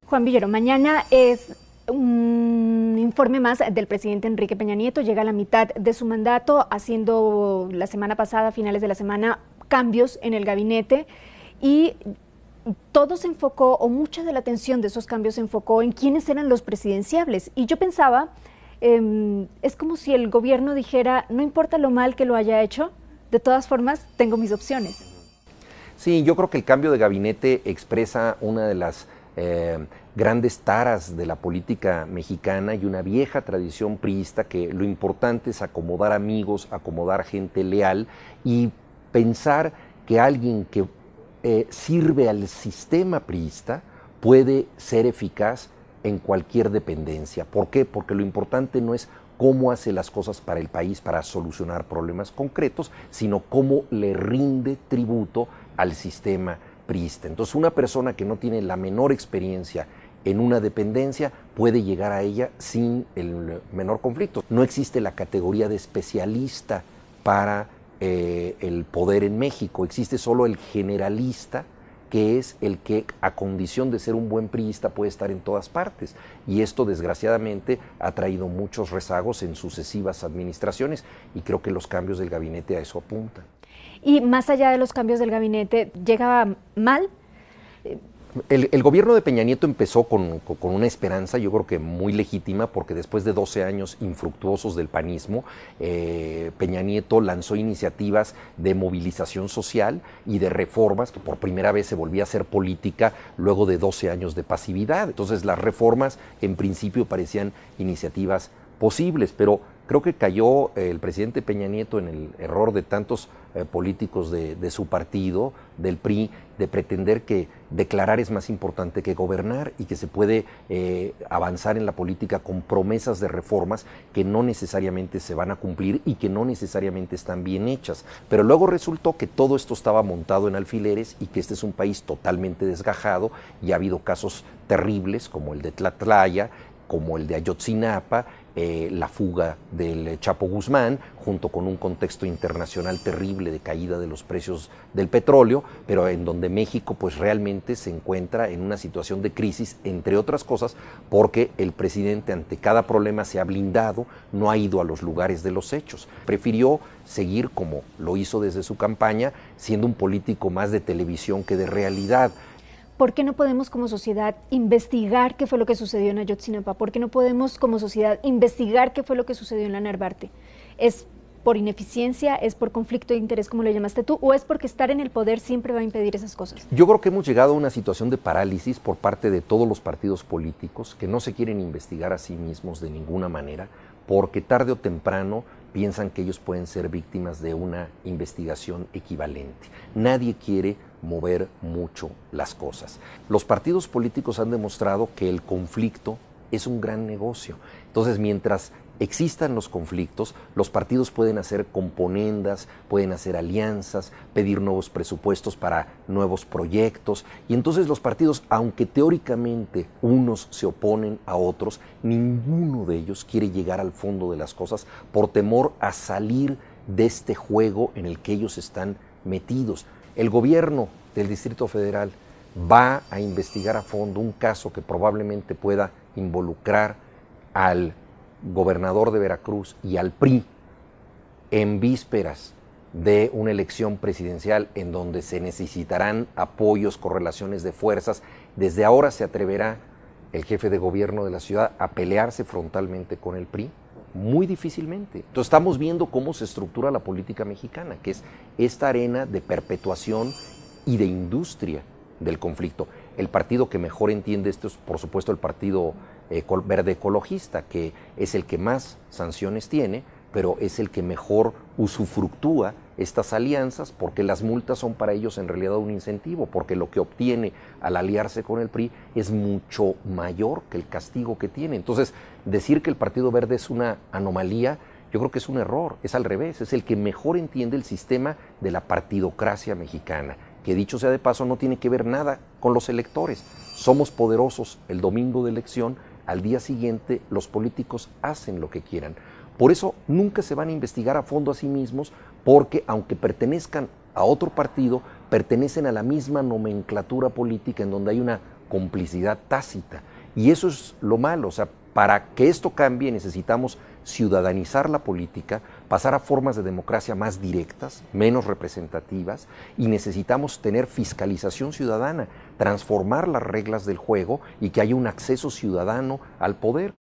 Juan Villoro, mañana es un informe más del presidente Enrique Peña Nieto. Llega a la mitad de su mandato, haciendo la semana pasada, a finales de la semana, cambios en el gabinete, y todo se enfocó, o mucha de la atención de esos cambios se enfocó en quiénes eran los presidenciables. Y yo pensaba, es como si el gobierno dijera, no importa lo mal que lo haya hecho, de todas formas tengo mis opciones. Sí, yo creo que el cambio de gabinete expresa una de las grandes taras de la política mexicana y una vieja tradición priista, que lo importante es acomodar amigos, acomodar gente leal y pensar que alguien que sirve al sistema priista puede ser eficaz en cualquier dependencia. ¿Por qué? Porque lo importante no es cómo hace las cosas para el país para solucionar problemas concretos, sino cómo le rinde tributo al sistema priista. Entonces, una persona que no tiene la menor experiencia en una dependencia puede llegar a ella sin el menor conflicto. No existe la categoría de especialista para el poder en México, existe solo el generalista, que es el que, a condición de ser un buen priista, puede estar en todas partes. Y esto, desgraciadamente, ha traído muchos rezagos en sucesivas administraciones, y creo que los cambios del gabinete a eso apuntan. Y más allá de los cambios del gabinete, ¿llega mal? El gobierno de Peña Nieto empezó con una esperanza, yo creo que muy legítima, porque después de 12 años infructuosos del panismo, Peña Nieto lanzó iniciativas de movilización social y de reformas, que por primera vez se volvía a hacer política luego de 12 años de pasividad. Entonces, las reformas en principio parecían iniciativas posibles, pero creo que cayó el presidente Peña Nieto en el error de tantos políticos de su partido, del PRI, de pretender que declarar es más importante que gobernar, y que se puede avanzar en la política con promesas de reformas que no necesariamente se van a cumplir y que no necesariamente están bien hechas. Pero luego resultó que todo esto estaba montado en alfileres y que este es un país totalmente desgajado, y ha habido casos terribles como el de Tlatlaya, como el de Ayotzinapa, la fuga del Chapo Guzmán, junto con un contexto internacional terrible de caída de los precios del petróleo, pero en donde México pues realmente se encuentra en una situación de crisis, entre otras cosas, porque el presidente ante cada problema se ha blindado, no ha ido a los lugares de los hechos. Prefirió seguir, como lo hizo desde su campaña, siendo un político más de televisión que de realidad. ¿Por qué no podemos como sociedad investigar qué fue lo que sucedió en Ayotzinapa? ¿Por qué no podemos como sociedad investigar qué fue lo que sucedió en la Narvarte? ¿Es por ineficiencia, es por conflicto de interés, como le llamaste tú, o es porque estar en el poder siempre va a impedir esas cosas? Yo creo que hemos llegado a una situación de parálisis por parte de todos los partidos políticos, que no se quieren investigar a sí mismos de ninguna manera, porque tarde o temprano piensan que ellos pueden ser víctimas de una investigación equivalente. Nadie quiere mover mucho las cosas. Los partidos políticos han demostrado que el conflicto es un gran negocio. Entonces, mientras existan los conflictos, los partidos pueden hacer componendas, pueden hacer alianzas, pedir nuevos presupuestos para nuevos proyectos, y entonces los partidos, aunque teóricamente unos se oponen a otros, ninguno de ellos quiere llegar al fondo de las cosas por temor a salir de este juego en el que ellos están metidos. El gobierno del Distrito Federal va a investigar a fondo un caso que probablemente pueda involucrar al gobernador de Veracruz y al PRI en vísperas de una elección presidencial en donde se necesitarán apoyos, correlaciones de fuerzas. Desde ahora se atreverá el jefe de gobierno de la ciudad a pelearse frontalmente con el PRI. Muy difícilmente. Entonces estamos viendo cómo se estructura la política mexicana, que es esta arena de perpetuación y de industria del conflicto. El partido que mejor entiende esto es, por supuesto, el Partido Verde Ecologista, que es el que más sanciones tiene, pero es el que mejor usufructúa estas alianzas, porque las multas son para ellos en realidad un incentivo, porque lo que obtiene al aliarse con el PRI es mucho mayor que el castigo que tiene. Entonces, decir que el Partido Verde es una anomalía, yo creo que es un error, es al revés, es el que mejor entiende el sistema de la partidocracia mexicana, que dicho sea de paso no tiene que ver nada con los electores. Somos poderosos el domingo de elección, al día siguiente los políticos hacen lo que quieran. Por eso nunca se van a investigar a fondo a sí mismos, porque aunque pertenezcan a otro partido, pertenecen a la misma nomenclatura política en donde hay una complicidad tácita. Y eso es lo malo, o sea, para que esto cambie necesitamos ciudadanizar la política, pasar a formas de democracia más directas, menos representativas, y necesitamos tener fiscalización ciudadana, transformar las reglas del juego y que haya un acceso ciudadano al poder.